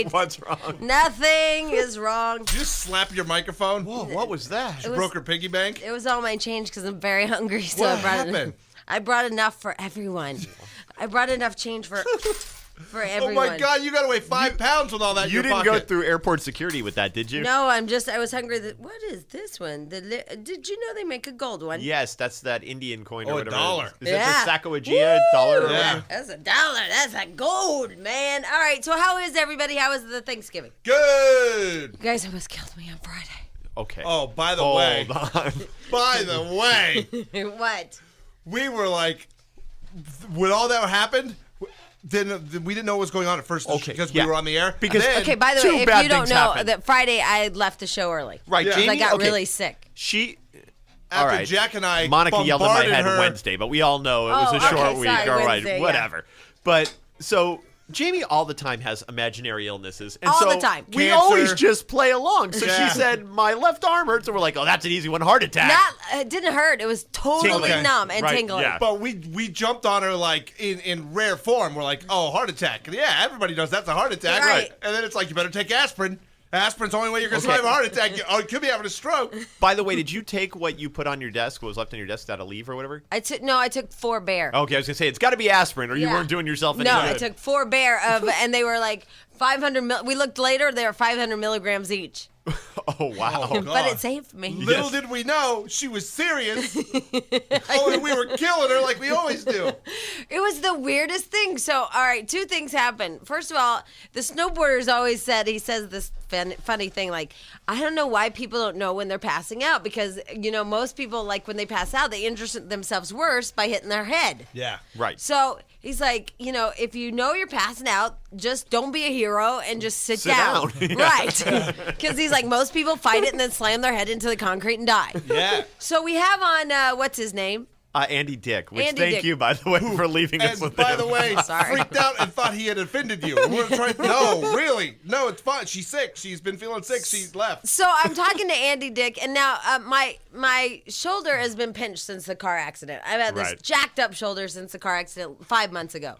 right. What's wrong? Nothing is wrong. Did you just slap your microphone? Whoa, what was that? She broke her piggy bank? It was all my change because I'm very hungry. So What I brought happened? I brought enough for everyone. I brought enough change for everyone. Oh my God, you got to weigh 5 pounds with all that in You your didn't pocket. go through airport security with that, did you? No, I was hungry. What is this one? Did you know they make a gold one? Yes, that's that Indian coin or Oh, a whatever. dollar. Is Yeah. that the Sacagawea dollar? Or Yeah. whatever? That's $1. That's a gold, man. All right, so how is everybody? How was the Thanksgiving? Good. You guys almost killed me on Friday. Okay. Oh, by the way. Hold on. By the way. What? We were like, when all that happened, then we didn't know what was going on at first because we were on the air. Because- And then- Okay, by the Two way, if bad you don't things know, happened. that Friday I left the show early. Right, Yeah. Jamie? I got okay. really sick. She... after all right. Jack and I Monica yelled at my bombarded head her. Wednesday, but we all know it was Oh, a short okay, week. sorry, All right, Wednesday, yeah. whatever. But so Jamie all the time has imaginary illnesses, and All so the time. we Cancer. always just play along. So Yeah. she said, "My left arm hurts," and we're like, "Oh, that's an easy one, heart attack." It didn't hurt. It was totally Tingling. numb and Right, tingling. yeah. But we jumped on her like in rare form. We're like, oh, heart attack. And yeah, everybody knows that's a heart attack. Right. And then it's like, you better take aspirin. Aspirin's the only way you're going to Okay. survive a heart attack. You could be having a stroke. By the way, did you take what you put on your desk? What was left on your desk? Out of leave or whatever? I took 4 Bear. Okay, I was gonna say it's got to be aspirin, or you Yeah. weren't doing yourself any No, good. I took 4 Bear and they were like 500 we looked later, they were 500 milligrams each. Oh wow! Oh, But God. it saved me. Little Yes. did we know she was serious. And we were killing her like we always do. It was the weirdest thing. So, all right, 2 things happened. First of all, the snowboarders always he says this funny thing, like, I don't know why people don't know when they're passing out, because, most people, like, when they pass out, they injure themselves worse by hitting their head. Yeah. Right. So he's like, if you know you're passing out, just don't be a hero and just sit down. Yeah. Right. Because he's like, most people fight it and then slam their head into the concrete and die. Yeah. So we have on, what's his name? Andy Dick. Which Andy thank Dick. you, by the way, for leaving us And with by him. the way, Sorry. freaked out and thought he had offended you. And we're trying. No, really. No, it's fine. She's sick. She's been feeling sick. She's left. So I'm talking to Andy Dick, and now my shoulder has been pinched since the car accident. I've had this Right. jacked up shoulder since the car accident 5 months ago.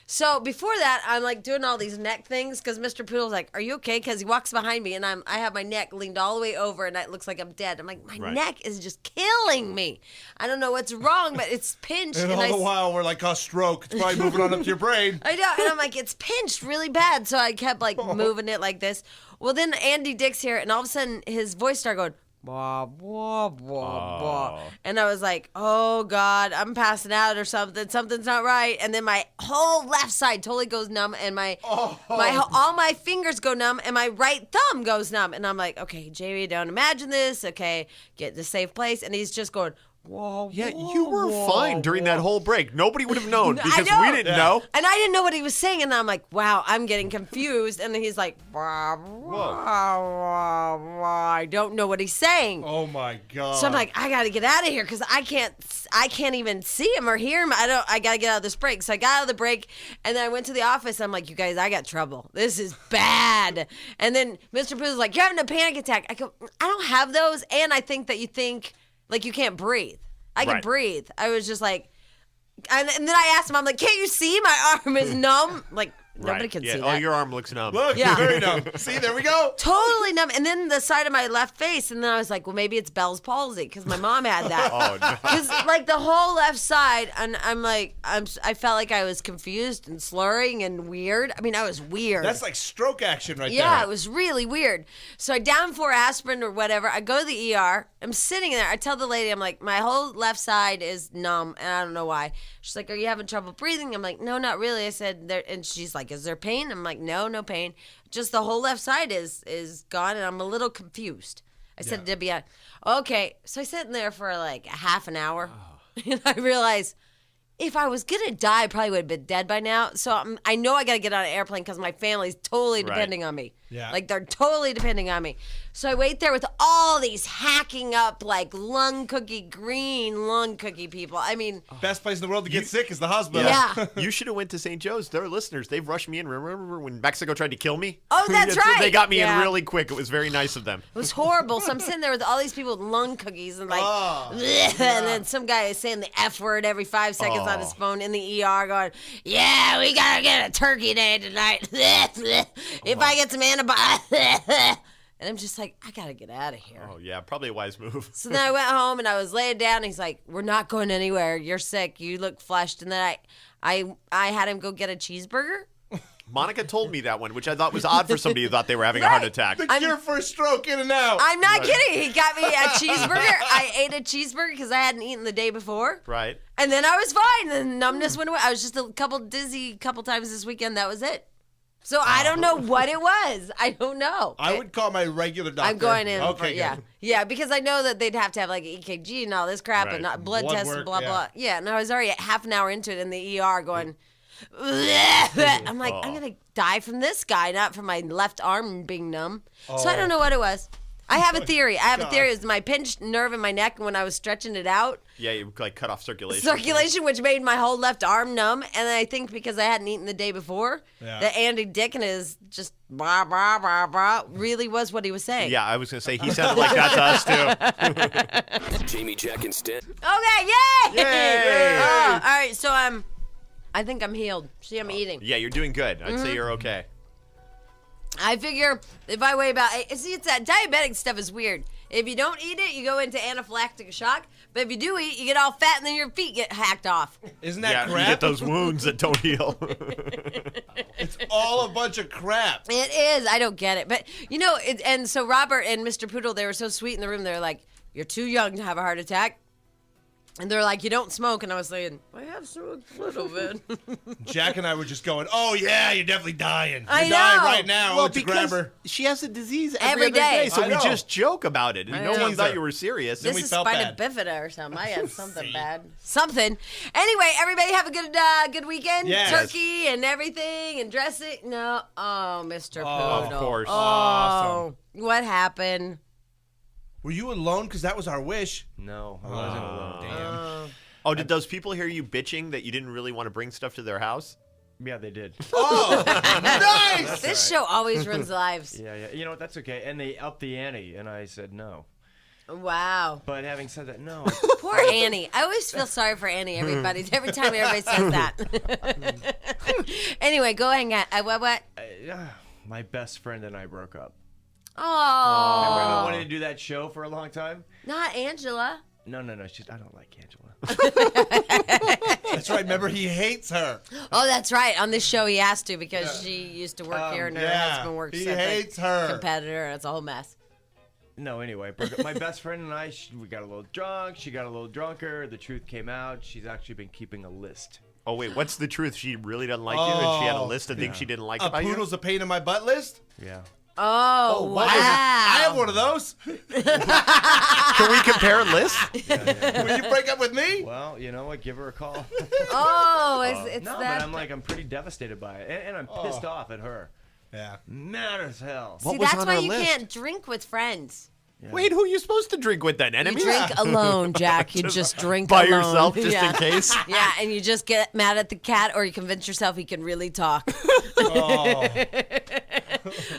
So before that, I'm like doing all these neck things because Mr. Poodle's like, "Are you okay?" Because he walks behind me, and I have my neck leaned all the way over, and it looks like I'm dead. I'm like, my Right. neck is just killing me. I don't know what's wrong, but it's pinched. And all the while, we're like, a stroke. It's probably moving on up to your brain. I know, and I'm like, it's pinched really bad. So I kept like moving it like this. Well, then Andy Dick's here, and all of a sudden his voice started going, blah, blah, blah, blah. And I was like, oh God, I'm passing out or something. Something's not right. And then my whole left side totally goes numb, and all my fingers go numb, and my right thumb goes numb. And I'm like, okay, Jamie, don't imagine this. Okay, get to a safe place. And he's just going, whoa, Yeah, whoa, you were whoa, fine during that whole break. Nobody would have known I because know. we didn't know. And I didn't know what he was saying, and I'm like, wow, I'm getting confused. And then he's like, wah, wah, wah, wah. I don't know what he's saying. Oh my God. So I'm like, I gotta get out of here because I can't even see him or hear him. I gotta get out of this break. So I got out of the break, and then I went to the office. I'm like, you guys, I got trouble. This is bad. And then Mr. Pooh's like, you're having a panic attack. I go, I don't have those, and I think that you think like you can't breathe. I can Right. breathe. I was just like, and then I asked him, I'm like, can't you see my arm is numb? Like, nobody Right. can Yeah. see Oh, that. your arm looks numb. Look, Yeah. very numb. See, there we go. Totally numb. And then the side of my left face, and then I was like, well, maybe it's Bell's palsy because my mom had that. Oh, no. Because like the whole left side, and I felt like I was confused and slurring and weird. I mean, I was weird. That's like stroke action right Yeah, there. it was really weird. So I down 4 aspirin or whatever. I go to the ER. I'm sitting there. I tell the lady, I'm like, my whole left side is numb, and I don't know why. She's like, are you having trouble breathing? I'm like, no, not really. I said, there, and she's like, is there pain? I'm like, no pain. Just the whole left side is gone, and I'm a little confused. I said to Debbie, okay. So I sat in there for like a half an hour, and I realized if I was gonna die, I probably would have been dead by now. So I know I gotta get on an airplane because my family's totally depending on me. Yeah. Like they're totally depending on me. So I wait there with all these hacking up like green lung cookie people. I mean, Best place in the world to get sick is the hospital. Yeah. You should have went to St. Joe's. They're listeners. They've rushed me in. Remember when Mexico tried to kill me? Oh, that's right. They got me in Yeah. really quick. It was very nice of them. it was horrible. So I'm sitting there with all these people with lung cookies and like, Oh, and then some guy is saying the F word every 5 seconds. gets on his phone in the ER going, yeah, we got to get a turkey day tonight. If I get some antibiotics. And I'm just like, I got to get out of here. Oh, yeah, probably a wise move. So then I went home and I was laying down. And he's like, we're not going anywhere. You're sick. You look flushed. And then I had him go get a cheeseburger. Monica told me that one, which I thought was odd for somebody who thought they were having a heart attack. The cure for a stroke, in and out. I'm not kidding. He got me a cheeseburger. I ate a cheeseburger because I hadn't eaten the day before. Right. And then I was fine. The numbness went away. I was just a couple dizzy times this weekend. That was it. So I don't know what it was. I don't know. I would call my regular doctor. I'm going in. Okay, yeah, because I know that they'd have to have like an EKG and all this crap Right. and not blood tests work, and blah yeah. blah. Yeah, and I was already half an hour into it in the ER going. I'm like, I'm gonna die from this guy, not from my left arm being numb. So I don't know what it was. I have a theory. It was my pinched nerve in my neck when I was stretching it out. Yeah, you like cut off circulation. Circulation, which made my whole left arm numb. And I think because I hadn't eaten the day before, that Andy Dick and his just blah, blah, blah, blah really was what he was saying. Yeah, I was going to say, he sounded like that to us, too. Jamie, Jack, and Sten. Okay, yay! Yay! Oh, all right, so I think I'm healed. See, I'm eating. Yeah, you're doing good. I'd say you're okay. I figure if I weigh about, see, it's that diabetic stuff is weird. If you don't eat it, you go into anaphylactic shock. But if you do eat, you get all fat and then your feet get hacked off. Isn't that Yeah, you crap? get those wounds that don't heal. It's all a bunch of crap. It is. I don't get it. But, and so Robert and Mr. Poodle, they were so sweet in the room. They're like, you're too young to have a heart attack. And they're like, you don't smoke. And I was saying, I have smoked a little bit. Jack and I were just going, oh, yeah, you're definitely dying. I You're dying know. right now. Well, Let's grab her. she has a disease Every every other day. day, so I we know. just joke about it. And no know. one thought you were serious. This we is felt spina bad. bifida or something. I had something bad. Something. Anyway, everybody have a good weekend. Yes. Turkey and everything and dressing. No. Oh, Mr. Poodle. Of course. Oh, Awesome. what happened? Were you alone? Because that was our wish. No, I wasn't alone. Damn. Oh, did those people hear you bitching that you didn't really want to bring stuff to their house? Yeah, they did. Oh, nice. This show always ruins lives. Yeah. You know what? That's okay. And they upped the ante, and I said no. Wow. But having said that, no. Poor Annie. I always feel sorry for Annie. Every time everybody says that. Anyway, go hang out. What? My best friend and I broke up. Remember I Oh, wanted to do that show for a long time? not Angela. No. I don't like Angela. That's right. Remember, he hates her. Oh, that's right. On this show, he has to because she used to work here and her husband works he at the hates her. competitor. It's a whole mess. No, anyway, broke up. My best friend and I, we got a little drunk. She got a little drunker. The truth came out. She's actually been keeping a list. Oh, wait, what's the truth? She really doesn't like you, and she had a list of things she didn't like A about you? poodle's a pain in my butt list? Yeah. Oh, wow. I have one of those. Can we compare lists? Will you break up with me? Well, you know what? Give her a call. Oh, it's No, that. but I'm pretty devastated by it. And I'm pissed off at her. Yeah. Mad as hell. See, was that's on why our you list? can't drink with friends. Wait, who are you supposed to drink with then? You Enemies? drink alone, Jack. You just drink By alone. yourself, just Yeah. in case? Yeah, and you just get mad at the cat, or you convince yourself he can really talk. Oh.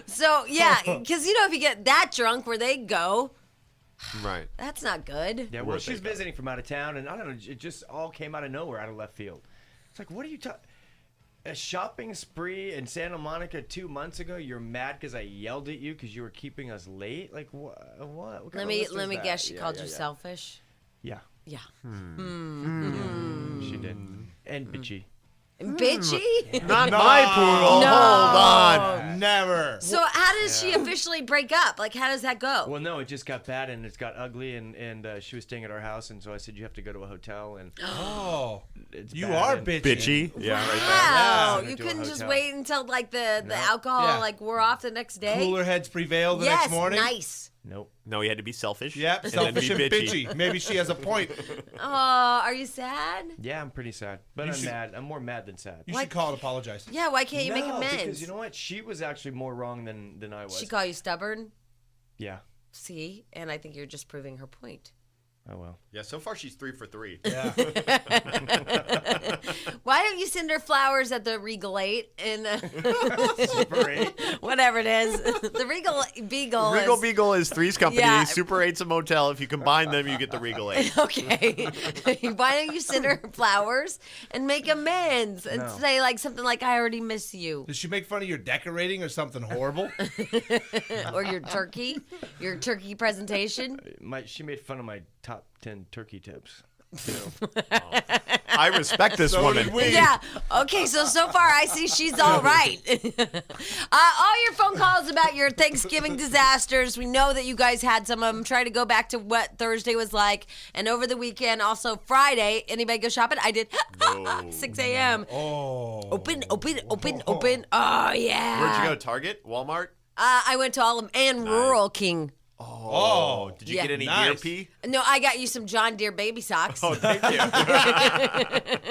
So yeah, because if you get that drunk where they go, Right. that's not good. Yeah, well, Where'd she's they go? visiting from out of town, and I don't know, it just all came out of nowhere, out of left field. It's like, what are you talking? A shopping spree in Santa Monica 2 months ago. You're mad because I yelled at you because you were keeping us late. Like what? What kind Let of me list was that? guess. She Yeah, called yeah, you yeah. selfish. Yeah, Yeah. she did, and bitchy. Bitchy. Not my poodle. No. Hold on. Never. So how does she officially break up? Like, how does that go? Well, no, it just got bad and it's got ugly, and she was staying at our house, and so I said you have to go to a hotel, and Oh. it's You bad, are and- bitchy. Bitchy. Yeah, right there. Wow, Yeah. you To a couldn't just hotel. wait until like the alcohol Yeah. like wore off the next day. Cooler heads prevail the yes, next morning. nice. Nope. No, he had to be selfish. Yep, and selfish then and be bitchy. Maybe she has a point. Oh, are you sad? Yeah, I'm pretty sad, but You I'm should- mad. I'm more mad than sad. You What? should call and apologize. Yeah, why can't you make No, amends? because you know what? She was actually more wrong than I was. She call you stubborn? Yeah. See, and I think you're just proving her point. Oh, well. Yeah, so far she's 3 for 3. Yeah. Why don't you send her flowers at the Regal 8 in Super 8. whatever it is? The Regal Beagle. Regal is, Beagle is Three's Company. Yeah. Super 8's a motel. If you combine them, you get the Regal 8. Okay. Why don't you send her flowers and make amends and No. say like something like "I already miss you" Did she make fun of your decorating or something horrible? or your turkey presentation? She made fun of my top 10 turkey tips. I respect this So woman. did we. Yeah. Okay. So far, I see she's all right. All your phone calls about your Thanksgiving disasters. We know that you guys had some of them. Try to go back to what Thursday was like, and over the weekend, also Friday. Anybody go shopping? I did. 6 a.m. Oh. Open. Oh yeah. Where'd you go? Target? Walmart? I went to all of them and Rural King. Oh. Did you Yeah. get any deer Nice. pee? No, I got you some John Deere baby socks. Oh, thank you.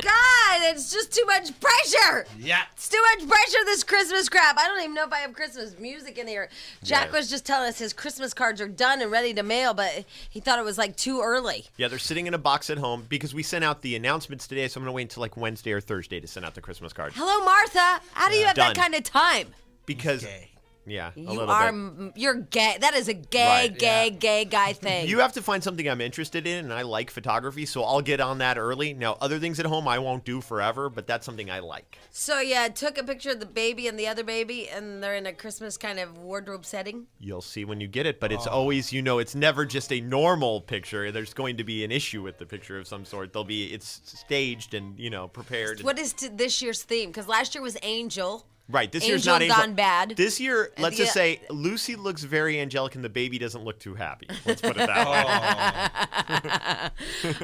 God, it's just too much pressure. Yeah. It's too much pressure, this Christmas crap. I don't even know if I have Christmas music in here. Jack Yeah. was just telling us his Christmas cards are done and ready to mail, but he thought it was like too early. Yeah, they're sitting in a box at home because we sent out the announcements today, so I'm going to wait until like Wednesday or Thursday to send out the Christmas cards. Hello, Martha. How do you have Done. that kind of time? Because, Gay. yeah, a You little are, bit. you're gay. That is a gay, Right, gay guy thing. You have to find something I'm interested in, and I like photography, so I'll get on that early. Now, other things at home I won't do forever, but that's something I like. So, yeah, took a picture of the baby and the other baby, and they're in a Christmas kind of wardrobe setting. You'll see when you get it, but it's always, it's never just a normal picture. There's going to be an issue with the picture of some sort. It's staged and, prepared. What is this year's theme? Because last year was Angel. Right, this year's Angel not Angel. gone bad. This year, And let's the- just say Lucy looks very angelic and the baby doesn't look too happy. Let's put it that way.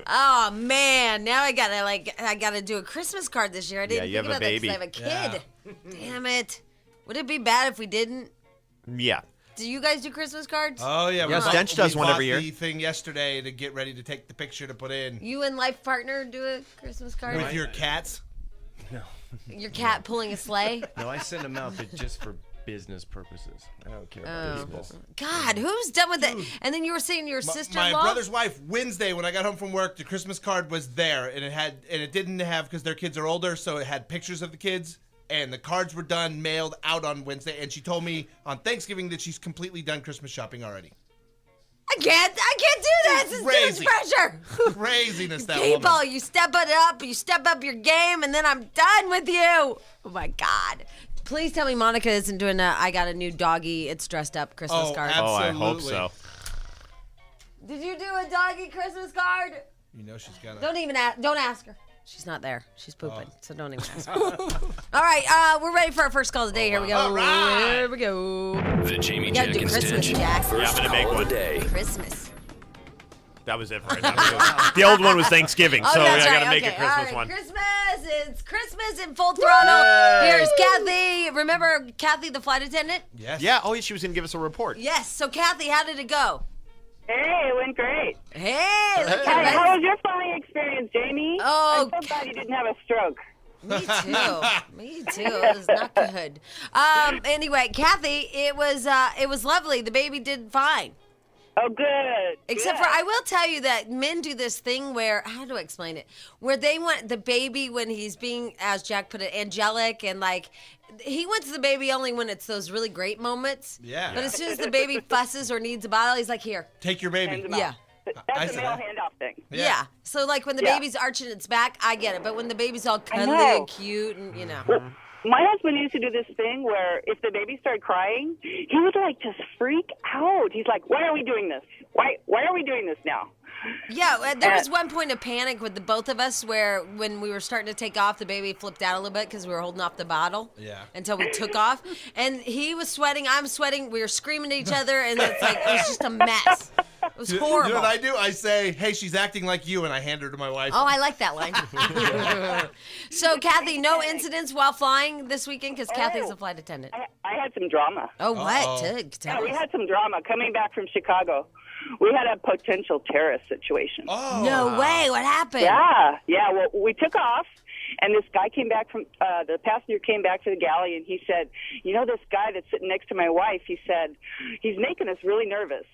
Oh man, now I gotta do a Christmas card this year. I didn't Yeah, you think have about a that 'cause baby. I have a kid. Damn it! Would it be bad if we didn't? Yeah. Do you guys do Christmas cards? Oh, yeah. Yeah, Stench does one every year. We bought the thing yesterday to get ready to take the picture to put in. You and life partner do a Christmas card? With your cats. No. Your cat pulling a sleigh? No, I send them out, but just for business purposes. I don't care about business. God, who's done with it? And then you were saying your My sister-in-law? brother's wife, Wednesday, when I got home from work, the Christmas card was there, and it didn't have, because their kids are older, so it had pictures of the kids, and the cards were done, mailed out on Wednesday, and she told me on Thanksgiving that she's completely done Christmas shopping already. I can't do this. It's Crazy. too much pressure. Craziness, that People, woman. you step up your game, and then I'm done with you. Oh my God. Please tell me Monica isn't doing I got a new doggy, it's dressed up Christmas card. Oh, I hope Absolutely. so. Did you do a doggy Christmas card? You know she's gonna. Don't ask her. She's not there. She's pooping, so don't even ask her. All right, we're ready for our first call of the day. Here we go. All right. Here we go. The Jamie, You gotta Jack, do and Christmas, Stench Jack. first Yeah, I'm gonna make call of one. the day. Christmas. That was it for right now. The old one was Thanksgiving, so I that's got to right. make Okay. a Christmas All right. one. Christmas. It's Christmas in full throttle. Yay. Here's Kathy. Remember Kathy, the flight attendant? Yes. Yeah, she was going to give us a report. Yes. So Kathy, how did it go? Hey, it went great. Hey, look Hey, at how us. was your flying experience, Jamie? Oh, I'm so glad you didn't have a stroke. Me too. Me too. It was not good. Anyway, Kathy, it was lovely. The baby did fine. Oh, good. Except Good. for, I will tell you that men do this thing where, how do I explain it? Where they want the baby when he's being, as Jack put it, angelic, and like, he wants the baby only when it's those really great moments. Yeah. But as soon as the baby fusses or needs a bottle, he's like, here. Take your baby. Hands them out. Yeah. I That's a said male that. handoff thing. Yeah. So, like, when the Yeah. baby's arching its back, I get it. But when the baby's all cuddly know. and cute and, My husband used to do this thing where if the baby started crying, he would like just freak out. He's like, "Why are we doing this? Why are we doing this now?" Yeah, there was one point of panic with the both of us where when we were starting to take off, the baby flipped out a little bit because we were holding off the bottle. Yeah. Until we took off. And he was sweating, I'm sweating, we were screaming at each other, and it's like, it was just a mess. It was You horrible. know what I do? I say, "Hey, she's acting like you," and I hand her to my wife. Oh, I like that line. So, Kathy, no incidents while flying this weekend because Kathy's a flight attendant. I had some drama. Oh, what? Uh-oh. Tell Yeah, we us. had some drama coming back from Chicago. We had a potential terrorist situation. Oh. No way. What happened? Yeah. Well, we took off, and this guy came back from the passenger came back to the galley, and he said, "You know, this guy that's sitting next to my wife," he said, "he's making us really nervous."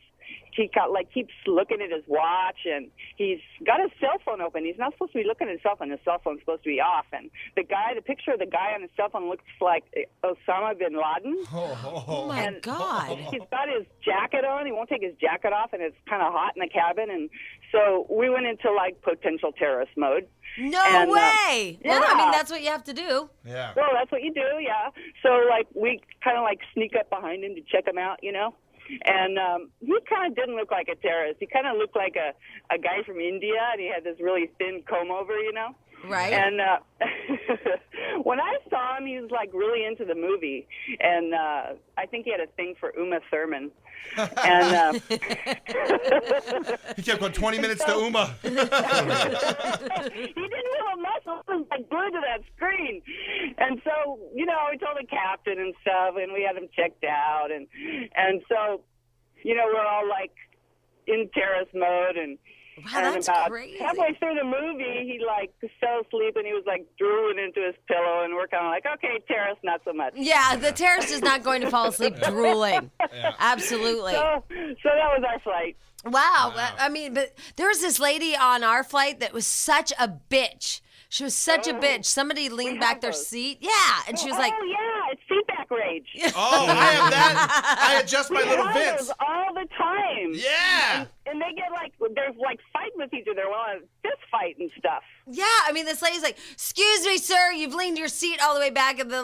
he keeps looking at his watch, and he's got his cell phone open. He's not supposed to be looking at his cell phone. His cell phone's supposed to be off. And the picture of the guy on his cell phone looks like Osama bin Laden. Oh my And God. He's got his jacket on. He won't take his jacket off, and it's kind of hot in the cabin. And so we went into like potential terrorist mode. No And, way. Well, I yeah. mean, that's what you have to do. Yeah. Well, that's what you do, yeah. So, like, we kind of, like, sneak up behind him to check him out, you know? And he kind of didn't look like a terrorist. He kind of looked like a guy from India, and he had this really thin comb-over, you know? Right. And when I saw him, he was, like, really into the movie. And I think he had a thing for Uma Thurman. And He kept going 20 minutes to Uma. he didn't have a muscle. He was like glued to that screen. And so, you know, we told the captain and stuff, and we had him checked out. And so, you know, we're all like in terrorist mode. And Wow, and that's about crazy. halfway through the movie, he like fell asleep, and he was like drooling into his pillow. And we're kind of like, okay, terrorist, not so much. Yeah, the terrorist is not going to fall asleep drooling. Absolutely. So that was our flight. Wow. I mean, but there was this lady on our flight that was such a bitch. She was such a bitch. Somebody leaned back their those. seat. Yeah. And she was like, oh yeah, it's feedback rage. Oh, I have that. I adjust my We little have Vince. those all the time. Yeah. And they get like, they're like fighting with each other. They want to fist fight and stuff. yeah. I mean, this lady's like, excuse me, sir, you've leaned your seat all the way back. And the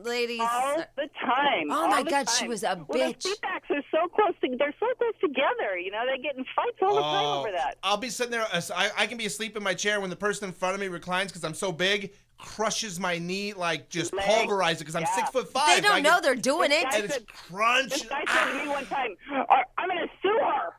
lady's. All the time. Oh, all my the God, she time. was a Well, bitch. the feedbacks are so close. They're so close together. You know, they get in fights all the time over that. I'll be sitting there. I can be asleep in my chair when the person in front of me reclines because I'm so big, crushes my knee, like just Leg. pulverizes it because I'm Yeah. 6'5". They don't know they're doing This it. guy And it's said- crunch. This guy said to me one time, I'm going to sue her.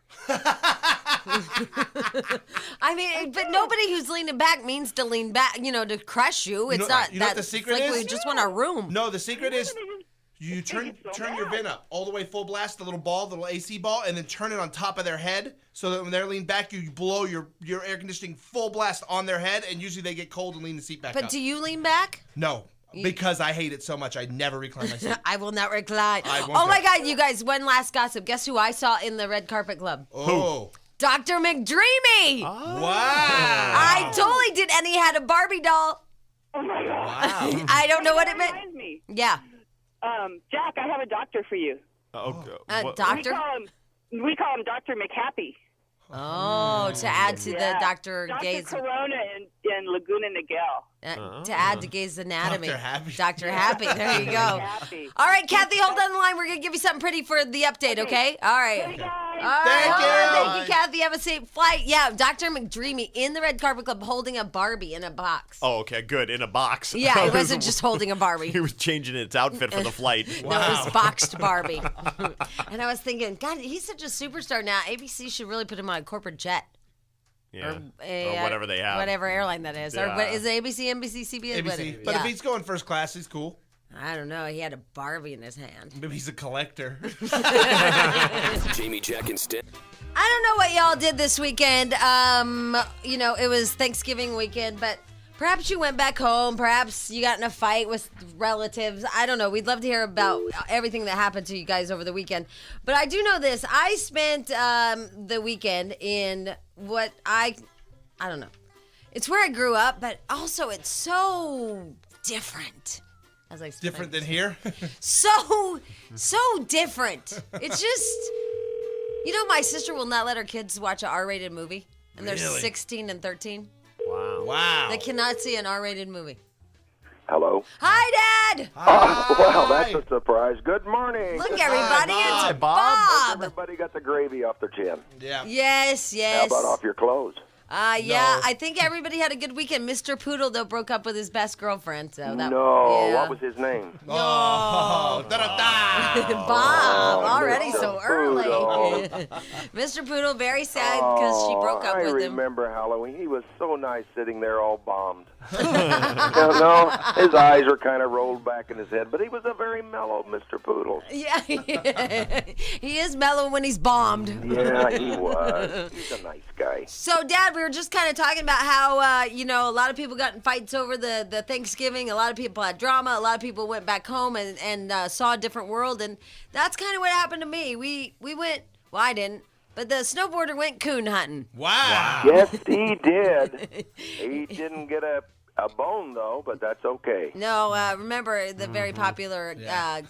I mean, but nobody who's leaning back means to lean back, you know, to crush you. It's know- not you know what that. the secret it's like is? we just want our room. No, the secret is They just- you turn so turn your mad. VIN up all the way full blast, the little ball, the little AC ball, and then turn it on top of their head so that when they're leaned back, you blow your air conditioning full blast on their head, and usually they get cold and lean the seat back But up. do you lean back? No, because I hate it so much, I never recline my seat. I will not recline. I won't Oh my go. God, you guys! One last gossip. Guess who I saw in the red carpet club? Oh, Dr. McDreamy. wow! I totally did, and he had a Barbie doll. Oh, my God. Wow. I don't know what it That meant. reminds me. Yeah, Jack, I have a doctor for you. doctor. We call him Dr. McHappy. Oh, to add to the Dr. Dr. Gay's. Corona and Laguna Niguel. To add to Gay's anatomy. Dr. Happy. Dr. Happy. There you go. Happy. All right, Kathy, hold on the line. We're going to give you something pretty for the update, okay? All right. Hey, guys. All right. Thank you. Thank you, Kathy. Have a safe flight. Yeah, Dr. McDreamy in the red carpet club holding a Barbie in a box. Oh, okay, good. In a box. Yeah, it wasn't just holding a Barbie. He was changing its outfit for the flight. No, it was boxed Barbie. And I was thinking, God, he's such a superstar now. ABC should really put him on a corporate jet. Yeah. Or whatever they have. Whatever airline that is. Or Yeah. what, is it ABC, NBC, CBS? ABC. But if he's going first class, he's cool. I don't know. He had a Barbie in his hand. Maybe he's a collector. Jamie, Jack, and Stench. I don't know what y'all did this weekend. You know, it was Thanksgiving weekend, but perhaps you went back home. Perhaps you got in a fight with relatives. I don't know. We'd love to hear about everything that happened to you guys over the weekend. But I do know this. I spent the weekend in what I don't know. It's where I grew up, but also it's so different. As I Different than here. so different. It's just, you know, my sister will not let her kids watch an R-rated movie, and they're Really? 16 and 13. Wow. Wow. They cannot see an R-rated movie. Hello. Hi, Dad. Oh, well, that's a surprise. Good morning. Look, everybody, Bob. it's Bob. Bob. Everybody got the gravy off their chin. Yeah. Yes, How yes. about off your clothes? Yeah, No. I think everybody had a good weekend. Mr. Poodle, though, broke up with his best girlfriend. So that, No. yeah. What was his name? Oh, da-da-da. Bob, already Mr. so early. Poodle. Mr. Poodle, very sad because she broke up I with him. remember Halloween. He was so nice sitting there all bombed. no, his eyes were kind of rolled back in his head, but he was a very mellow Mr. Poodle. Yeah, he is mellow when he's bombed. Yeah, he was. He's a nice guy. So, Dad, we were just kind of talking about how, you know, a lot of people got in fights over the Thanksgiving. A lot of people had drama. A lot of people went back home and saw a different world. And that's kind of what happened to me. We went Well, I didn't. But the snowboarder went coon hunting. Wow. Yes, he did. He didn't get a bone, though, but that's okay. No, remember the very popular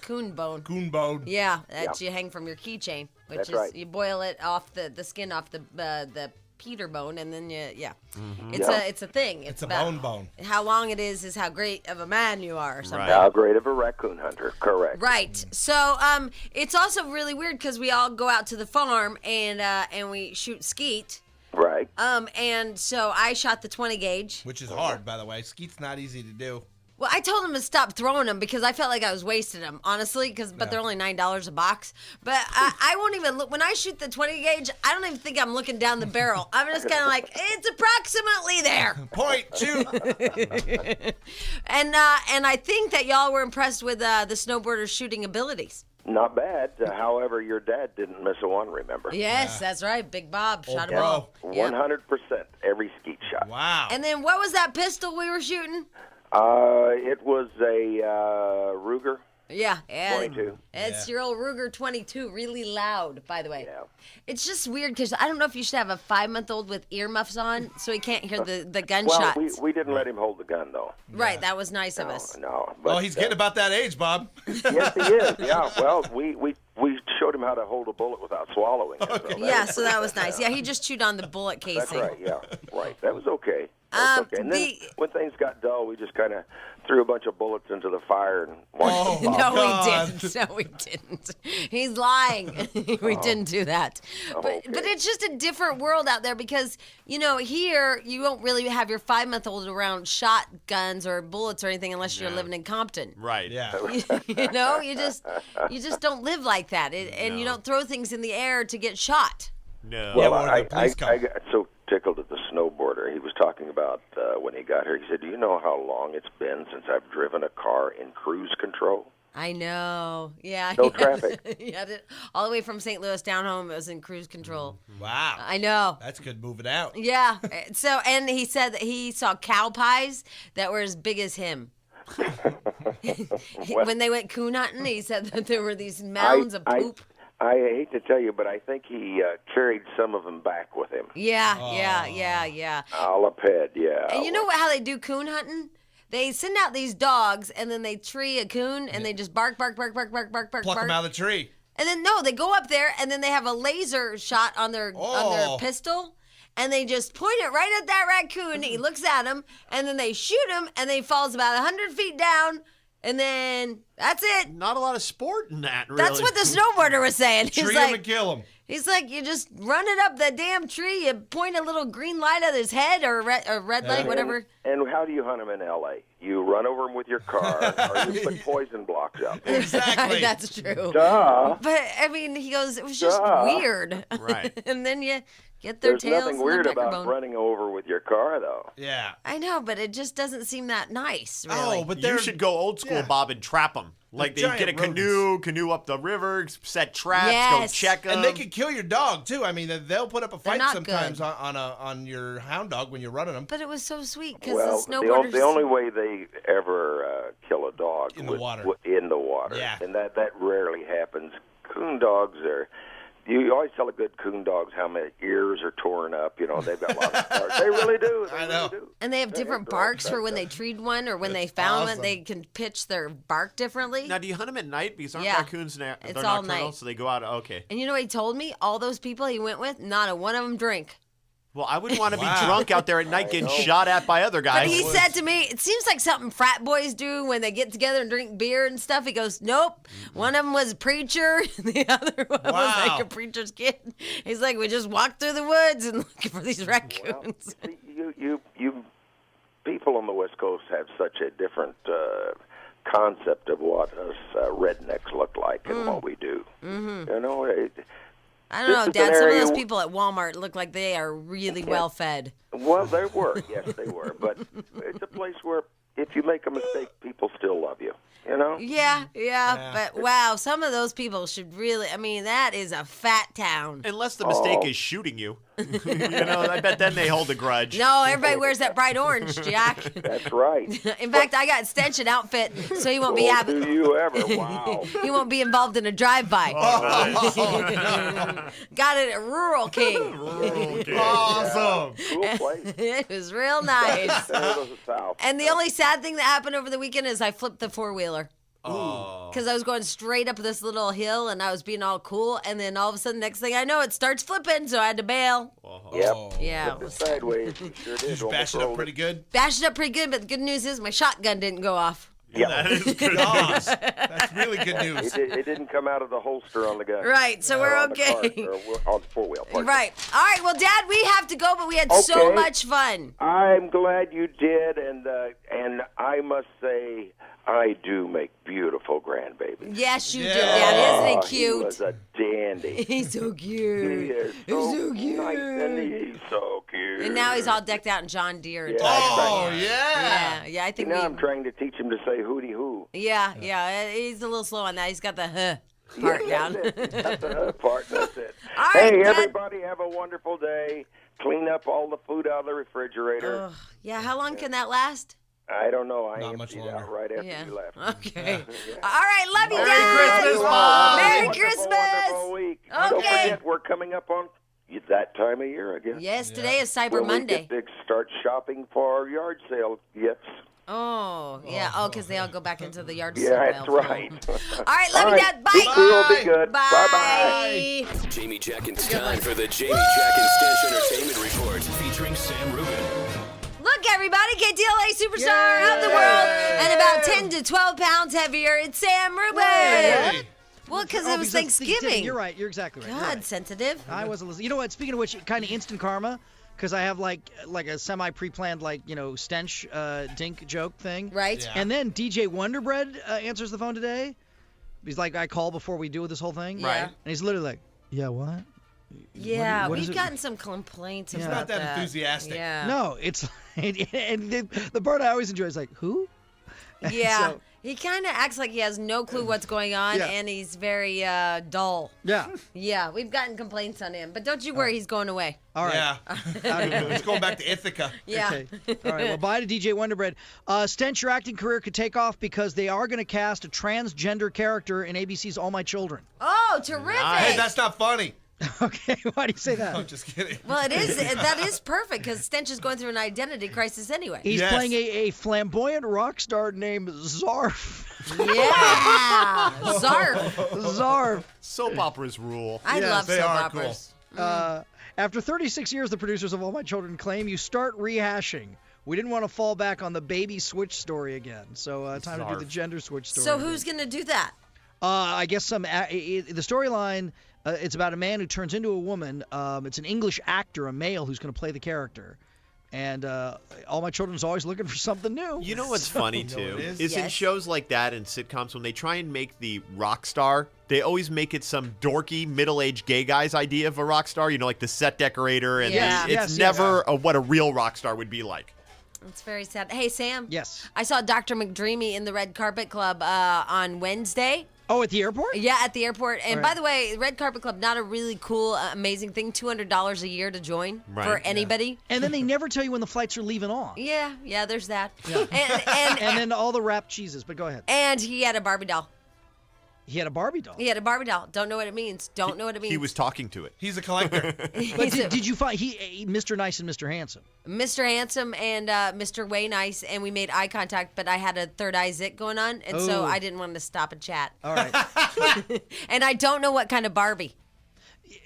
coon bone. Coon bone. Yeah, that you hang from your keychain, which That's is right. you boil it off the skin off the Peter bone, and then it's Yeah. a thing. It's a about bone. How long it is how great of a man you are, or something. Right. How great of a raccoon hunter, correct. Right. So it's also really weird because we all go out to the farm and we shoot skeet. Right. And so I shot the 20 gauge. Which is hard, by the way. Skeet's not easy to do. Well, I told him to stop throwing them because I felt like I was wasting them, honestly. But they're only $9 a box. But I won't even look when I shoot the 20 gauge. I don't even think I'm looking down the barrel. I'm just kind of like it's approximately there. Point, shoot. And I think that y'all were impressed with the snowboarder's shooting abilities. Not bad. However, your dad didn't miss a one, remember? Yes, that's right. Big Bob shot 'em bro. all. Yeah. 100% every skeet shot. Wow. And then what was that pistol we were shooting? It was a Ruger. Yeah, 22. It's your old Ruger 22, really loud, by the way. Yeah. It's just weird because I don't know if you should have a 5-month-old with earmuffs on so he can't hear the Well, gunshots. we didn't let him hold the gun, though. Right, that was nice of us. No. But, Oh, he's getting about that age, Bob. Yes, he is. Yeah. Well, we showed him how to hold a bullet without swallowing it. So Yeah, so that was nice. Yeah, he just chewed on the bullet That's casing. right. Yeah. Right. That was okay. That was okay. And then the- when things got dull, we just kind of threw a bunch of bullets into the fire and watched them pop. No, God. we didn't. No, we didn't. He's lying. We didn't do that. okay. But it's just a different world out there because, here you don't really have your 5-month-old around shotguns or bullets or anything unless you're living in Compton. Right. Yeah. You just don't live like that. And you don't throw things in the air to get shot. No. Yeah, Well, when I the police come. got so tickled at the snowboarder. He was talking about when he got here. He said, "Do you know how long it's been since I've driven a car in cruise control?" I know. Yeah. No traffic. Yeah, all the way from St. Louis down home, it was in cruise control. Wow. I know. That's good moving out. Yeah. So, and he said that he saw cow pies that were as big as him. When they went coon hunting, he said that there were these mounds of poop. I hate to tell you, but I think he carried some of them back with him. Yeah. A la ped, yeah. And you know how they do coon hunting? They send out these dogs, and then they tree a coon, and they just bark. Pluck them out of the tree. And then they go up there, and then they have a laser shot on their pistol, and they just point it right at that raccoon. He looks at him, and then they shoot him, and he falls about 100 feet down, and then that's it. Not a lot of sport in that, really. That's what the snowboarder was saying. Tree him and kill him. He's like, you just run it up the damn tree, you point a little green light at his head or red light, whatever. And how do you hunt them in L.A.? You run over them with your car, or you put poison blocks up. Exactly. That's true. Duh. But, I mean, he goes, it was just weird. Right. And then you get their There's tails nothing and weird their about bone. running over with your car, though. Yeah. I know, but it just doesn't seem that nice, really. Oh, but You they're should go old school, yeah. Bob, and trap them. Like they giant get a canoe up the river, set traps, Yes. go check them. And they can kill your dog too. I mean, they'll put up a fight not sometimes good. on your hound dog when you're running them. But it was so sweet because Well, the snowboarders. the only way they ever kill a dog In the water. in the water. Yeah. And that rarely happens. Coon dogs are. You always tell a good coon dogs how many ears are torn up. They've got lots of scars. They really do. They I know. Really do. And they have different it's barks for right. when they treed one or when they found awesome. one. They can pitch their bark differently. Now, do you hunt them at night? Because aren't Yeah. raccoons they're It's nocturnal, all night. so they go out. Okay. And you know what he told me? All those people he went with, not a one of them drink. Well, I wouldn't want to Wow. be drunk out there at night getting shot at by other But guys. he said to me, it seems like something frat boys do when they get together and drink beer and stuff. He goes, nope. One of them was a preacher. The other one was Wow. like a preacher's kid. He's like, we just walked through the woods and looking for these raccoons. You people on the West Coast have such a different concept of what us rednecks look like and what we do. Mm-hmm. I don't know, This is Dad. an Some of area those people at Walmart look like they are really well fed. Well, they were. Yes, they were. But it's a place where if you make a mistake, people still love you. Yeah. But wow, some of those people should really, I mean, that is a fat town. Unless the mistake is shooting you. I bet then they hold a grudge. No, everybody wears that bright orange, Jack. That's right. In fact, I got Stench an outfit, so he won't be having. Do you ever? Wow. He won't be involved in a drive-by. Got it at Rural King. Awesome. Cool place. It was real nice. There goes the South. And the only sad thing that happened over the weekend is I flipped the four-wheeler. Oh. Because I was going straight up this little hill and I was being all cool, and then all of a sudden, next thing I know, it starts flipping, so I had to bail. Yep. Yeah, it Flipped it was sideways. You sure did. Did you bash it up pretty good? bashed it up pretty good, but the good news is my shotgun didn't go off. Yeah. Gosh, that's really good news. It didn't come out of the holster on the gun. Right, so we're On the car, okay. or on the four-wheel. pardon me. Right. All right, well, Dad, we have to go, but we had so Okay. much fun. I'm glad you did, and I must say, I do make beautiful grandbabies. Yes, you do, Yeah. Dad. Isn't Oh, he cute? He was a dandy. He's so cute. He is He's so so cute. nice, and he's so cute. And now he's all decked out in John Deere. And Yeah. Oh, yeah, yeah. I think Now we. I'm trying to teach him to say hootie hoo. Yeah, he's a little slow on that. He's got the part down. That's the part. That's it. All right, Hey, Dad. everybody, have a wonderful day. Clean up all the food out of the refrigerator. Ugh, yeah, how long can that last? I don't know. I Not much emptied out longer. right after Yeah. you left. Okay. All right, love you, Merry Dad. Christmas, Well, Bob. Merry wonderful, Christmas. Wonderful week. Don't Okay. forget, we're coming up on that time of year again. Yes, today is Cyber When Monday. we get to start shopping for yard sale gifts. Oh, yeah. Oh, because they all go back into the yard sale. Yeah, that's right. All right, love All you, right. Dad. Bye. Be cool, be good. Bye. Bye-bye. Jamie Jack and time for the Jamie Jack and Stench Entertainment Report featuring Sam Rubin. Look, everybody, KTLA superstar of the world, and about 10 to 12 pounds heavier. It's Sam Rubin. Hey. Well, because Oh, it was because it's Thanksgiving. You're right. You're exactly right. You're God, right. sensitive. I wasn't listening. You know what? Speaking of which, kind of instant karma, because I have like a semi pre-planned stench dink joke thing. Right? Yeah. And then DJ Wonderbread answers the phone today. He's like, I call before we do this whole thing. Yeah. And he's literally like, yeah, what? Yeah, what is we've it? gotten some complaints Yeah. about Not that enthusiastic. Yeah. No, it's and the part I always enjoy is like, who? Yeah. So- He kind of acts like he has no clue what's going on, Yeah. and he's very dull. Yeah. Yeah, we've gotten complaints on him, but don't you worry, he's going away. All right. Yeah. He's going back to Ithaca. Yeah. Okay. All right. Well, bye to DJ Wonderbread. Stench, your acting career could take off because they are going to cast a transgender character in ABC's All My Children. Oh, terrific! Hey, that's not funny. Okay. Why do you say that? I'm just kidding. Well, it is. That is perfect because Stench is going through an identity crisis anyway. He's Yes. playing a flamboyant rock star named Zarf. Yeah, Zarf. Zarf. Soap operas rule. I Yes, love they soap are operas. After 36 years, the producers of All My Children claim you start rehashing. We didn't want to fall back on the baby switch story again, so time to do the gender switch story. So again. who's gonna do that? I guess the storyline. It's about a man who turns into a woman. It's an English actor, a male, who's going to play the character. And All My Children's always looking for something new. You know what's funny know too what it is? is in Yes. shows like that and sitcoms when they try and make the rock star, they always make it some dorky middle-aged gay guy's idea of a rock star. You know, like the set decorator, and Yeah. it's Yes, never what a real rock star would be like. It's very sad. Hey, Sam. Yes. I saw Dr. McDreamy in the Red Carpet Club on Wednesday. Oh, at the airport? Yeah, at the airport. And All by right. the way, Red Carpet Club, not a really cool, amazing thing. $200 a year to join Right. for anybody. And then they never tell you when the flights are leaving on. Yeah, there's that. Yeah. And And then all the wrapped cheeses. But go ahead. and he had a Barbie doll. He had a Barbie doll. He had a Barbie doll. Don't know what it means. Don't know what it means. He was talking to it. He's a collector. But He's a- did you find Mr. Nice and Mr. Handsome? Mr. Handsome and Mr. Way Nice, and we made eye contact, but I had a third eye zit going on, and so Oh. I didn't want to stop and chat. All right. And I don't know what kind of Barbie,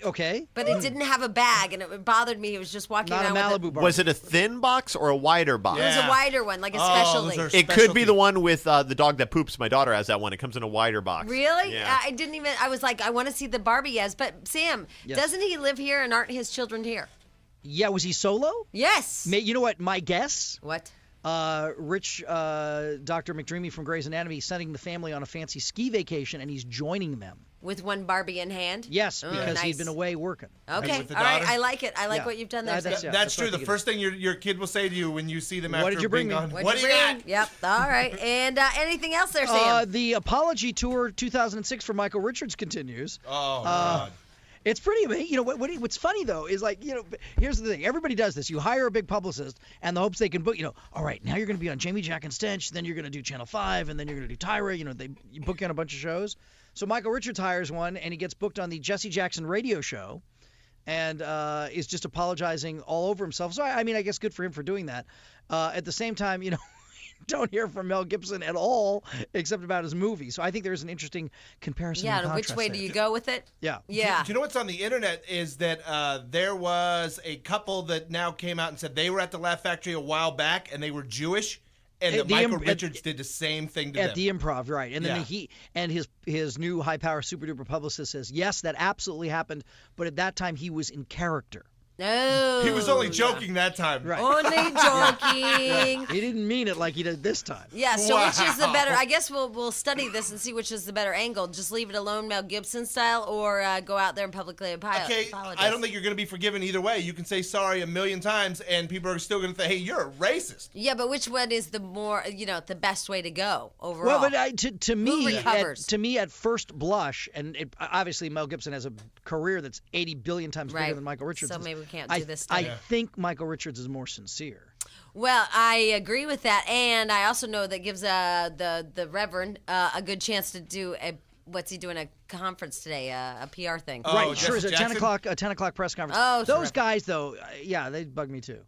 Okay. but it didn't have a bag, and it bothered me. It was just walking Not a around Malibu with Barbie. Was it a thin box or a wider box? It was Yeah. a wider one, like a Oh, specialty. those are It could be specialty. the one with the dog that poops. My daughter has that one. It comes in a wider box. Really? Yeah. I didn't even. I was like, I want to see the Barbie yes, but Sam, Yes. doesn't he live here and aren't his children here? Yeah, was he solo? Yes. You know what? My guess, What? Rich Dr. McDreamy from Grey's Anatomy is sending the family on a fancy ski vacation, and he's joining them. With one Barbie in hand? Yes, Oh, because he'd nice. been away working. Okay. with the All right. daughter? I like it. I like Yeah. what you've done there. That's- Sam. yeah. That's true. what The they first thing your kid will say to you when you see them after What did you bring being me? gone, What'd what do you bring? got? Yep. All right. And anything else there, Sam? The Apology Tour 2006 for Michael Richards continues. Oh, God. It's pretty amazing. You know what's funny though is like, you know, here's the thing. Everybody does this. You hire a big publicist and the hopes they can book. You know, all right, now you're going to be on Jamie, Jack, and Stench. Then you're going to do Channel 5, and then you're going to do Tyra. You know, you book you on a bunch of shows. So Michael Richards hires one, and he gets booked on the Jesse Jackson radio show, and is just apologizing all over himself. So I mean, I guess good for him for doing that. At the same time, you know. Don't hear from Mel Gibson at all, except about his movie. So I think there's an interesting comparison. Yeah, and and which contrast way there. do you go with it? Yeah. Yeah. Do you know what's on the internet is that there was a couple that now came out and said they were at the Laugh Factory a while back and they were Jewish, and that Michael Richards did the same thing to them. At the Improv, right. And then Yeah. his new high-power super-duper publicist says, yes, that absolutely happened, but at that time he was in character. No. He was only joking that time. Right. Only joking. He didn't mean it like he did this time. Yeah, so which is the Wow. better? I guess we'll study this and see which is the better angle. Just leave it alone, Mel Gibson style, or go out there and publicly Okay, apologize. I don't think you're going to be forgiven either way. You can say sorry a million times, and people are still going to say, "Hey, you're a racist." Yeah, but which one is the more, the best way to go overall? Well, but to me, recovers? at first blush, and obviously Mel Gibson has a career that's 80 billion times bigger Right. than Michael Richards. So is. maybe we can't do this stuff. I think Michael Richards is more sincere. Well, I agree with that, and I also know that gives the Reverend a good chance to do what's he doing, a conference today, a PR thing. Oh, Right, Jesse sure. It's a 10 Jackson? o'clock, press conference. Oh, those terrific. guys though, yeah, they bug me too.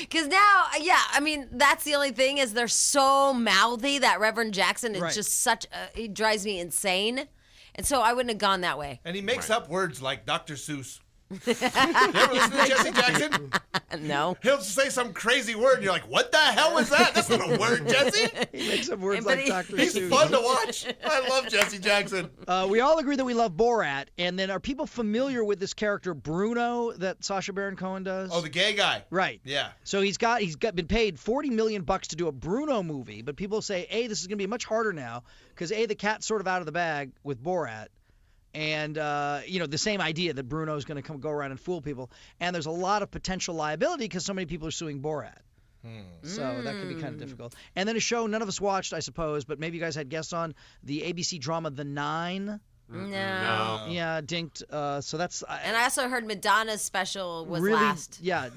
Because now, I mean, that's the only thing is they're so mouthy. That Reverend Jackson is Right. just he drives me insane, and so I wouldn't have gone that way. And he makes up words like Dr. Seuss. You ever listen to Jesse Jackson? No. He'll just say some crazy word, and you're like, "What the hell was that? That's not a word, Jesse." He makes up words But like he- Dr. He's Seuss. fun to watch. I love Jesse Jackson. We all agree that we love Borat, and then are people familiar with this character Bruno that Sacha Baron Cohen does? Oh, the gay guy. Right. Yeah. So he's been paid $40 million to do a Bruno movie, but people say, this is going to be much harder now because the cat's sort of out of the bag with Borat. And, the same idea that Bruno's going to go around and fool people. And there's a lot of potential liability because so many people are suing Borat. So that could be kind of difficult. And then a show none of us watched, I suppose, but maybe you guys had guests on, the ABC drama The Nine. No. Yeah, dinked. So that's And I also heard Madonna's special was really, last. yeah,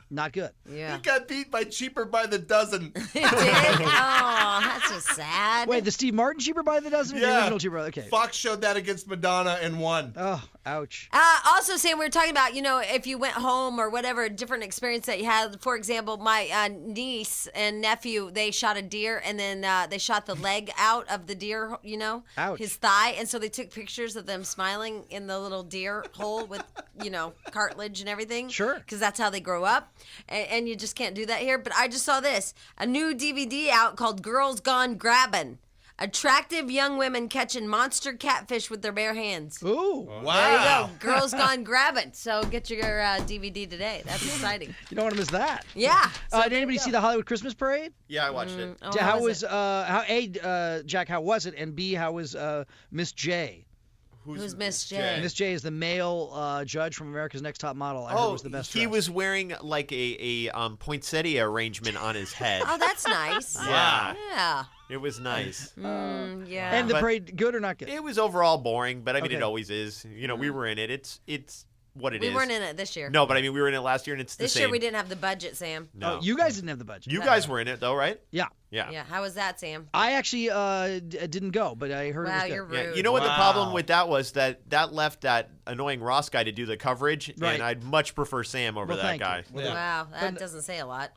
not good. Yeah. He got beat by Cheaper by the Dozen. It did? Oh, that's just sad. Wait, the Steve Martin Cheaper by the Dozen or the Yeah. original Cheaper? Okay. Fox showed that against Madonna and won. Oh, ouch. Also, Sam, we were talking about, if you went home or whatever, different experience that you had. For example, my niece and nephew, they shot a deer and then they shot the leg out of the deer, Ouch. his thigh. And so they took pictures of them smiling in the little deer hole with, cartilage and everything. Sure. Because that's how they grow up. And you just can't do that here. But I just saw this, a new DVD out called Girls Gone Grabbin'. Attractive young women catching monster catfish with their bare hands. Ooh. There you Wow. go. Girls Gone Grabbin'. So get your DVD today. That's exciting. You don't want to miss that. Yeah. Did anybody see the Hollywood Christmas Parade? Yeah, I watched it. Oh, how was was it? Jack? How was it? And B, how was Miss J? Who's Miss J? Miss J is the male judge from America's Next Top Model. I heard was the best. he dressed. was wearing like a poinsettia arrangement on his head. Oh, that's nice. Yeah. Yeah. It was nice. Yeah. And the But- parade, good or not good? It was overall boring, but I mean, Okay. it always is. We were in it. It's what it is. we weren't in it this year. No, but I mean, we were in it last year, and it's the This same. year we didn't have the budget, Sam. No. Oh, you guys didn't have the budget. You guys were in it, though, right? Yeah. Yeah. Yeah. How was that, Sam? I actually didn't go, but I heard it Wow, was good. you're rude. Yeah, you know what the problem Wow. with that was? That left that annoying Ross guy to do the coverage, Right. and I'd much prefer Sam over Well, that thank you. guy. Well, Wow, that doesn't say a lot.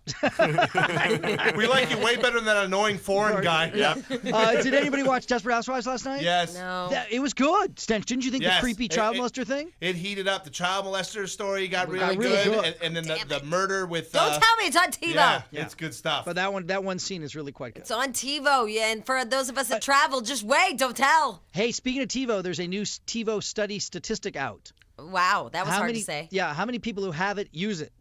We like you way better than that annoying foreign guy. Yeah. Did anybody watch Desperate Housewives last night? Yes. No. It was good. Stench, didn't you think Yes. the creepy child molester thing? It heated up. The child molester story got really, really good. good. And then the murder with. Don't tell me it's on TiVo. Yeah, it's good stuff. But that one scene is really quite good. It's on TiVo. Yeah, and for those of us that travel, just wait. Don't tell. Hey, speaking of TiVo, there's a new TiVo study statistic out. Wow, that was hard many, to say. Yeah, how many people who have it use it?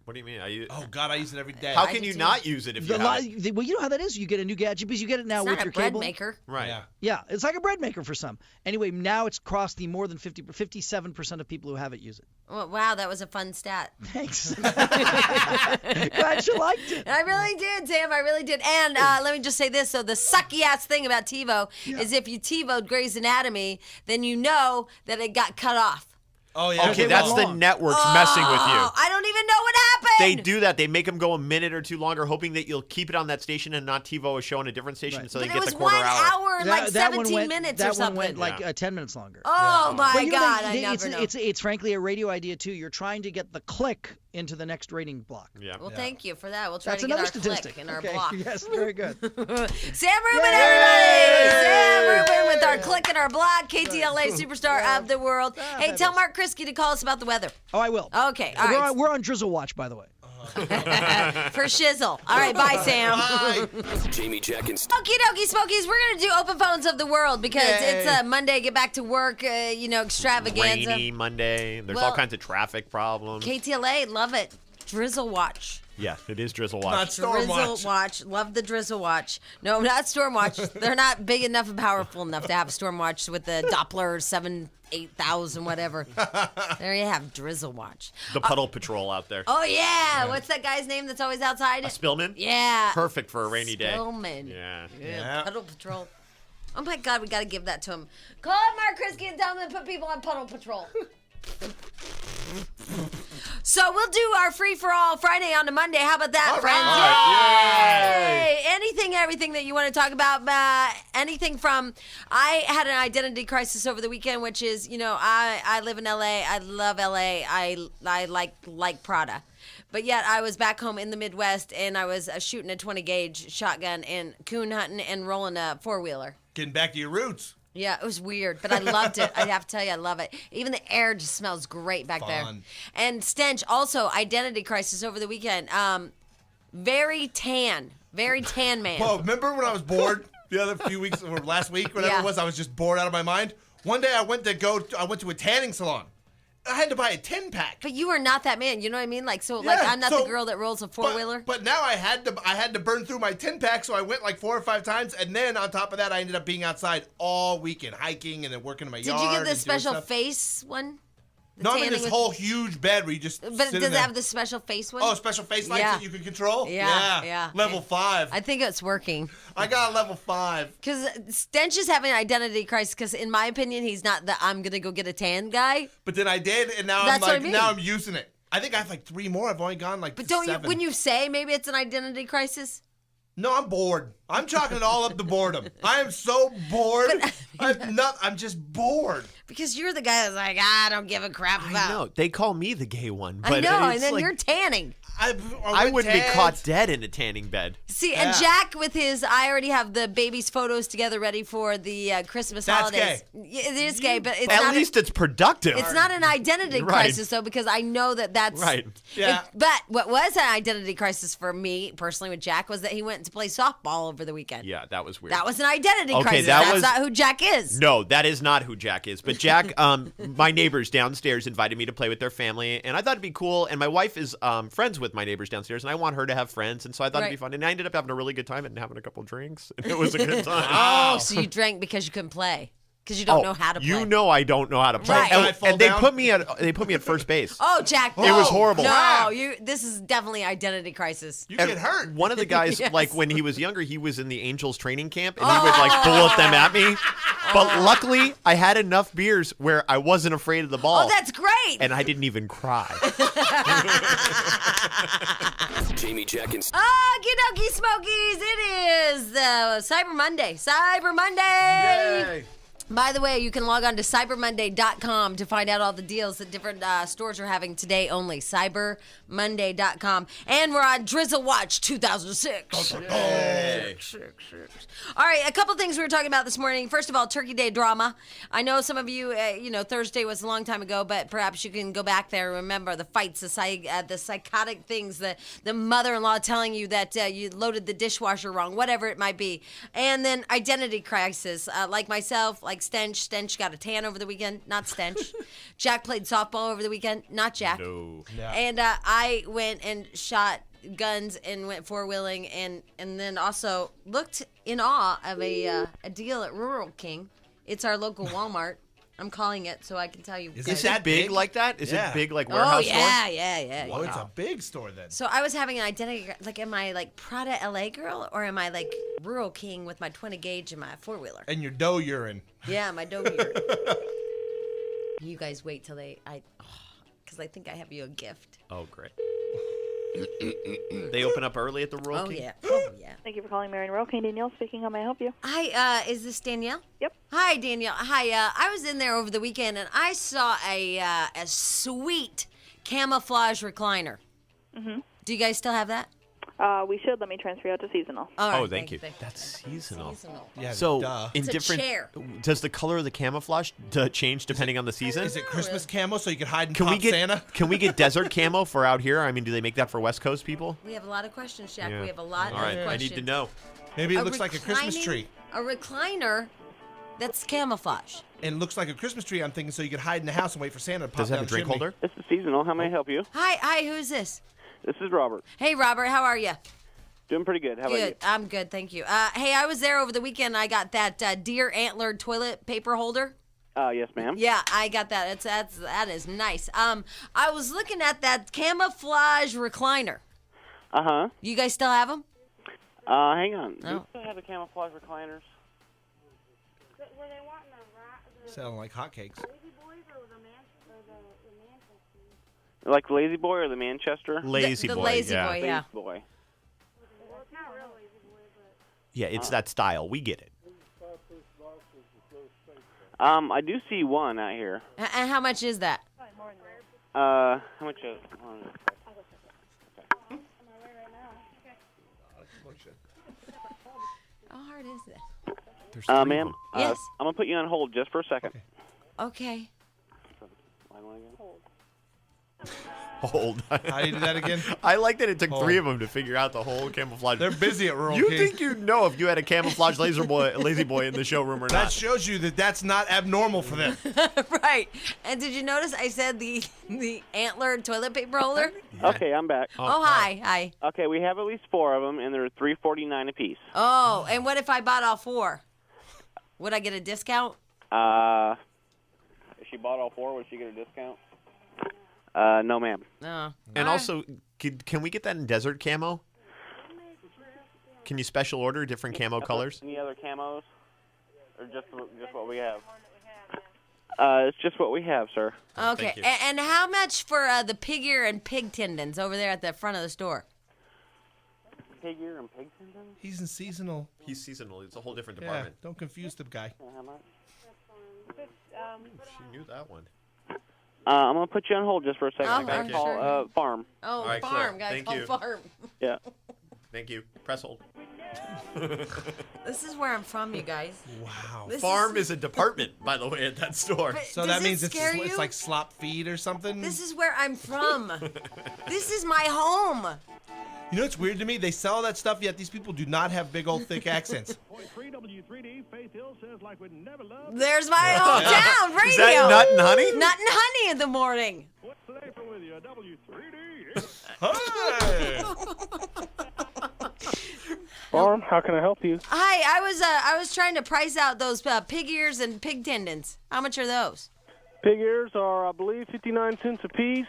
What do you mean? Oh God, I use it every day. How can you not use it if you have it? Well, you know how that is. You get a new gadget because you get it now It's with not your a bread cable. maker. Right. Yeah. Yeah, it's like a bread maker for some. Anyway, now it's crossed the more than 57% of people who have it use it. Oh, wow, that was a fun stat. Thanks. Glad you liked it. I really did, Sam. I really did. And let me just say this. So the sucky ass thing about TiVo is if you TiVo'd Grey's Anatomy, then you know that it got cut off. Oh yeah. Okay, It that's went the long. networks messing with you. I don't even know what happened. They do that. They make them go a minute or two longer, hoping that you'll keep it on that station and not TiVo a show on a different station, Right. so But they it get was the quarter 1 hour and like 17 minutes that or something. one went like Yeah. 10 minutes longer. Oh my Well, you know, God, they- I never know. it's frankly a radio idea too. You're trying to get the click into the next rating block. Yeah. Well, thank you for that. We'll try That's to get another our statistic. click in our Okay. block. Yes, very good. Sam Rubin, everybody! Sam Rubin with our click in our block, KTLA superstar of the world. Hey, tell Mark Krisky to call us about the weather. Oh, I will. Okay, all right. We're on drizzle watch, by the way. For shizzle. All right, bye, Sam. Jamie, Jack, and Okie dokie, Smokies. We're going to do open phones of the world because it's Monday, get back to work, extravaganza. Rainy Monday. There's all Well, kinds of traffic problems. KTLA, love it. Drizzle watch. Yeah, it is Drizzle Watch. Not Storm Drizzle Watch. watch. Love the Drizzle watch. No, not Storm watch. They're not big enough and powerful enough to have a Storm watch with the Doppler 8000 whatever. There you have Drizzle watch. The Puddle Patrol out there. Oh yeah. What's that guy's name that's always outside? Spillman? Yeah. Perfect for a rainy day. Spillman. Yeah. Yeah. Puddle Patrol. Oh my God, we got to give that to him. Call up Mark Krisky and tell him to put people on Puddle Patrol. So we'll do our free for all Friday on to Monday. How about that, friends? right. Yay! Anything, everything that you want to talk about. Anything from, I had an identity crisis over the weekend, which is, I live in LA. I love LA. I like Prada. But yet I was back home in the Midwest and I was shooting a 20 gauge shotgun and coon hunting and rolling a 4-wheeler. Getting back to your roots. Yeah, it was weird, but I loved it. I have to tell you, I love it. Even the air just smells great back there. Fun. And Stench, also identity crisis over the weekend. Very tan man. Whoa, remember when I was bored the other few weeks or last week, whatever Yeah. it was? I was just bored out of my mind. One day I went to a tanning salon. I had to buy a 10-pack. But you are not that man. You know what I mean? Like Yeah, I'm not so- the girl that rolls a 4-wheeler. But now I had to burn through my 10-pack, so I went like 4 or 5 times, and then on top of that, I ended up being outside all weekend, hiking and then working in my Did yard. you get the and doing special stuff. face one? The No, I'm in tanning this with- whole huge bed where you just But sit does in it there. have the special face one? Oh, special face lights Yeah. that you can control? Yeah. Level 5. I think it's working. I got a level 5. Because Stench is having an identity crisis because, in my opinion, he's not the I'm going to go get a tan guy. But then I did, and now That's what I mean. now I'm using it. I think I have like 3 more. I've only gone like But don't 7. you, when you say maybe it's an identity crisis? No, I'm bored. I'm chalking it all up to boredom. I am so bored. I'm just bored. Because you're the guy that's like, I don't give a crap about. I know. They call me the gay one. But I know, and it's then like, you're tanning. I went wouldn't be tan. caught dead in a tanning bed. See, and Yeah. Jack with his, I already have the baby's photos together ready for the Christmas That's holidays. Yeah, it is gay, but it's At not. least it's productive. It's not an identity Right. crisis though, because I know that's Right. Yeah. But what was an identity crisis for me personally with Jack was that he went to play softball over the weekend. Yeah, that was weird. That was an identity Okay, crisis. that That's was- not who Jack is. No, that is not who Jack is. But Jack, my neighbors downstairs invited me to play with their family, and I thought it'd be cool. And my wife is friends with my neighbors downstairs, and I want her to have friends, and so I thought it'd be Right. fun. And I ended up having a really good time and having a couple drinks, and it was a good time. Oh, so you drank because you couldn't play. Because you don't know how to play. You know I don't know how to play. Right. And, Did I fall and they down? put me at first base. Oh, Jack. It was horrible. No, this is definitely identity crisis. You And get hurt. One of the guys, Yes. like when he was younger, he was in the Angels training camp, and he would like bullet them at me. But luckily, I had enough beers where I wasn't afraid of the ball. Oh, that's great. And I didn't even cry. Jamie, Jack, and Okie dokie, Smokies. It is Cyber Monday. Cyber Monday. By the way, you can log on to cybermonday.com to find out all the deals that different stores are having today only. Cybermonday.com. And we're on Drizzle Watch 2006. All right, a couple things we were talking about this morning. First of all, Turkey Day drama. I know some of you, Thursday was a long time ago, but perhaps you can go back there and remember the fights, the psychotic things, the mother-in-law telling you that you loaded the dishwasher wrong, whatever it might be. And then identity crisis, like myself, like like Stench. Stench got a tan over the weekend. Not Stench. Jack played softball over the weekend. Not Jack. No. Yeah. And I went and shot guns and went four-wheeling and then also looked in awe of a deal at Rural King. It's our local Walmart. I'm calling it so I can tell you. Is Is that it big big? like that? Is Yeah. it big like Oh, warehouse yeah, store? yeah. Oh, it's a big store then. So I was having an identity, like, am I like Prada LA girl or am I like Rural King with my 20 gauge and my four-wheeler? And your dough urine. Yeah, my dough here. You guys wait till because I think I have you a gift. Oh, great. They open up early at the Royal Oh King? yeah, oh yeah. Thank you for calling Marion Royal King. Danielle speaking. How may I help you? Hi, is this Danielle? Yep. Hi, Danielle. Hi, I was in there over the weekend and I saw a sweet camouflage recliner. Mhm. Do you guys still have that? We should. Let me transfer you out to seasonal. All right, Oh, thank you. you. That's seasonal. Yeah. So, duh. in It's a different, chair. does the color of the camouflage change depending on the season? Is it Christmas camo so you can hide and Can pop we get Santa? Can we get desert camo for out here? I mean, do they make that for West Coast people? We have a lot of questions, Jack. Yeah. We have a lot All of right, questions. I need to know. Maybe it looks like a Christmas reclining- tree. A recliner that's camouflage. And it looks like a Christmas tree, I'm thinking, so you could hide in the house and wait for Santa to pop Does it down have a the drink chimney. holder? This is seasonal. How may I help you? Hi, who's this? This is Robert. Hey, Robert, how are you? Doing pretty good. How about you? Good. I'm good, thank you. Hey, I was there over the weekend. I got that deer antler toilet paper holder. Yes, ma'am. Yeah, I got that. That is nice. I was looking at that camouflage recliner. Uh-huh. You guys still have them? Hang on. Oh. We still have the camouflage recliners. Sound like hotcakes. Like Lazy Boy or the Manchester? Lazy the boy. Lazy yeah. Boy, yeah. Lazy Boy. Yeah, it's that style. We get it. I do see one out here. And how much is that? How much is it? How hard is that? There's three of Ma'am, them. Yes. I'm going to put you on hold just for a second. Okay. Hold. How do you do that again? I like that it took Hold. three of them to figure out the whole camouflage. They're busy at Rural You King. think you'd know if you had a camouflage lazy boy in the showroom or That not? shows you that that's not abnormal for them. Right. And did you notice I said the antler toilet paper holder? Okay, I'm back. Oh, hi. Okay, we have at least 4 of them, and they're $3.49 a piece. Oh, and what if I bought all 4? Would I get a discount? If she bought all 4, would she get a discount? No, ma'am. No. And also, can we get that in desert camo? Can you special order different camo colors? Any other camos? Or just what we have? It's just what we have, sir. Okay. Thank you. And how much for the pig ear and pig tendons over there at the front of the store? Pig ear and pig tendon? He's in seasonal. He's seasonal. It's a whole different Yeah, department. don't confuse the guy. How much? She knew that one. I'm going to put you on hold just for a second. Oh, I got for to call sure. Farm. Oh, All right, farm, Claire. guys. Thank Call you. farm. Yeah. Thank you. Press hold. This is where I'm from, you guys. Wow. This Farm is a department, by the way, at that store. But So does that it means scare you? it's like slop feed or something? This is where I'm from. This is my home. You know what's weird to me? They sell that stuff, yet these people do not have big old thick accents. There's my hometown radio. Is that Nut and Honey? Nut and honey in the morning. Hey! Farm, how can I help you? Hi, I was trying to price out those pig ears and pig tendons. How much are those? Pig ears are, I believe, 59 cents a piece.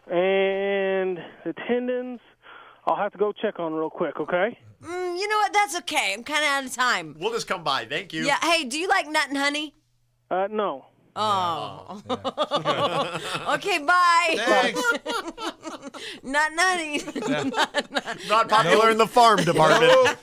And the tendons, I'll have to go check on real quick, okay? You know what? That's okay. I'm kind of out of time. We'll just come by. Thank you. Yeah. Hey, do you like nut and honey? No. Oh. Okay. Bye. Thanks. Nut and honey. Not popular in the farm department.